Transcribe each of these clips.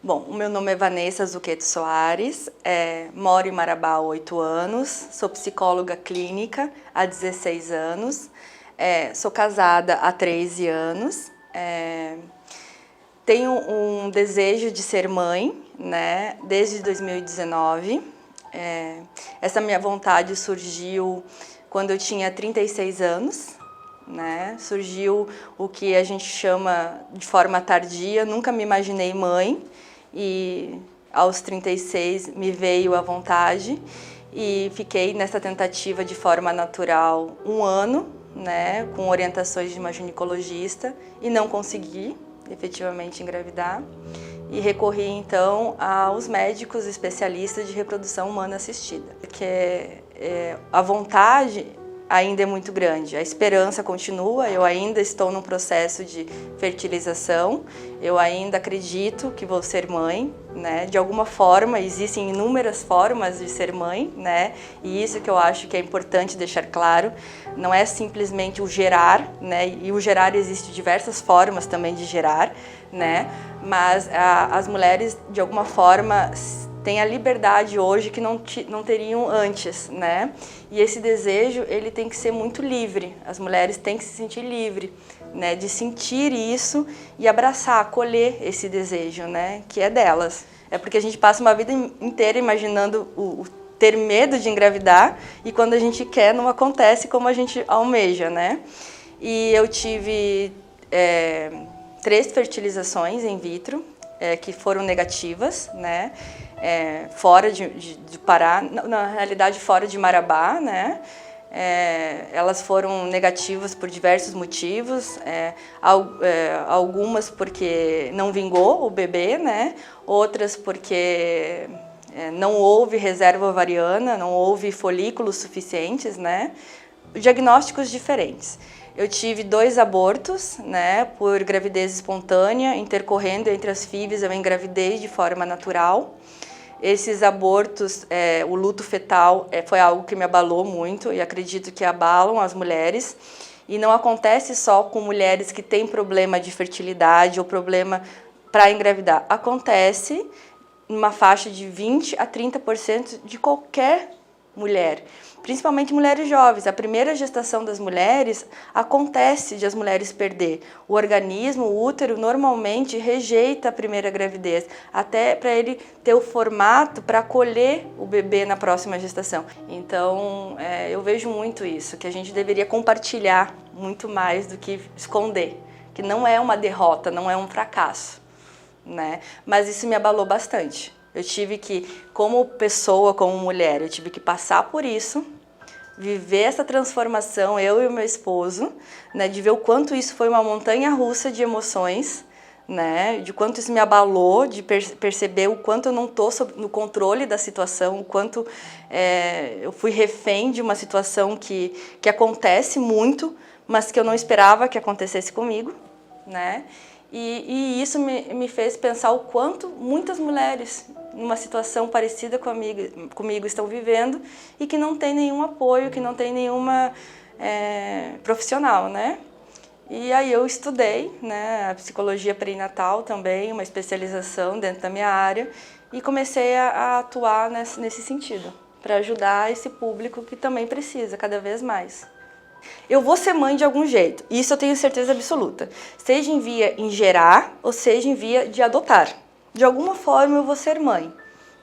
Bom, o meu nome é Vanessa Zucchetto Soares, moro em Marabá há 8 anos, sou psicóloga clínica há 16 anos, sou casada há 13 anos, tenho um desejo de ser mãe, né, desde 2019. Essa minha vontade surgiu quando eu tinha 36 anos, né? Surgiu o que a gente chama de forma tardia, nunca me imaginei mãe e aos 36 me veio a vontade e fiquei nessa tentativa de forma natural 1 ano, né, com orientações de uma ginecologista e não consegui efetivamente engravidar e recorri então aos médicos especialistas de reprodução humana assistida, porque a vontade ainda é muito grande, a esperança continua, eu ainda estou num processo de fertilização, eu ainda acredito que vou ser mãe, né? De alguma forma, existem inúmeras formas de ser mãe, né? E isso que eu acho que é importante deixar claro, não é simplesmente o gerar, né? E o gerar existe diversas formas também de gerar, né? Mas as mulheres, de alguma forma, têm a liberdade hoje que não teriam antes, né? E esse desejo, ele tem que ser muito livre. As mulheres têm que se sentir livres, né? De sentir isso e abraçar, acolher esse desejo, né? Que é delas. É porque a gente passa uma vida inteira imaginando ter medo de engravidar e quando a gente quer não acontece como a gente almeja, né? E eu tive 3 fertilizações in vitro que foram negativas, né? Fora de Pará, na realidade fora de Marabá, né? Elas foram negativas por diversos motivos, algumas porque não vingou o bebê, né? Outras porque não houve reserva ovariana, não houve folículos suficientes, né? Diagnósticos diferentes. Eu tive 2 abortos, né, por gravidez espontânea, intercorrendo entre as FIVs, eu engravidei de forma natural. Esses abortos, o luto fetal foi algo que me abalou muito e acredito que abalam as mulheres. E não acontece só com mulheres que têm problema de fertilidade ou problema para engravidar. Acontece numa faixa de 20% a 30% de qualquer mulher, principalmente mulheres jovens. A primeira gestação das mulheres acontece de as mulheres perder. O organismo, o útero, normalmente rejeita a primeira gravidez, até para ele ter o formato para acolher o bebê na próxima gestação. Então, eu vejo muito isso, que a gente deveria compartilhar muito mais do que esconder, que não é uma derrota, não é um fracasso, né? Mas isso me abalou bastante. Eu tive que, como pessoa, como mulher, eu tive que passar por isso, viver essa transformação, eu e o meu esposo, né, de ver o quanto isso foi uma montanha-russa de emoções, né, de quanto isso me abalou, de perceber o quanto eu não estou no controle da situação, o quanto eu fui refém de uma situação que acontece muito, mas que eu não esperava que acontecesse comigo, né? E isso me fez pensar o quanto muitas mulheres numa situação parecida comigo estão vivendo e que não tem nenhum apoio, que não tem nenhuma profissional, né? E aí eu estudei, né, a psicologia perinatal também, uma especialização dentro da minha área e comecei a atuar nesse sentido, para ajudar esse público que também precisa cada vez mais. Eu vou ser mãe de algum jeito, isso eu tenho certeza absoluta. Seja em via em gerar ou seja em via de adotar. De alguma forma eu vou ser mãe,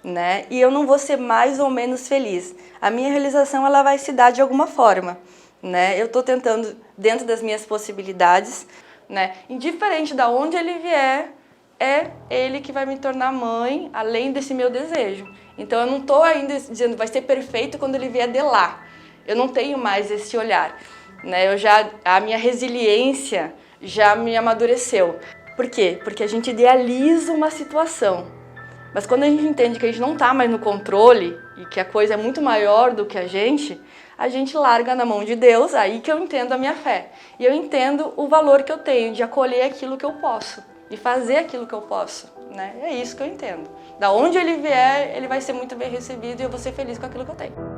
né? E eu não vou ser mais ou menos feliz. A minha realização ela vai se dar de alguma forma, né? Eu estou tentando, dentro das minhas possibilidades, né? Indiferente de onde ele vier, é ele que vai me tornar mãe, além desse meu desejo. Então eu não estou ainda dizendo vai ser perfeito quando ele vier de lá. Eu não tenho mais esse olhar, né? A minha resiliência já me amadureceu. Por quê? Porque a gente idealiza uma situação, mas quando a gente entende que a gente não está mais no controle e que a coisa é muito maior do que a gente larga na mão de Deus, aí que eu entendo a minha fé. E eu entendo o valor que eu tenho de acolher aquilo que eu posso e fazer aquilo que eu posso, né? É isso que eu entendo. Da onde ele vier, ele vai ser muito bem recebido e eu vou ser feliz com aquilo que eu tenho.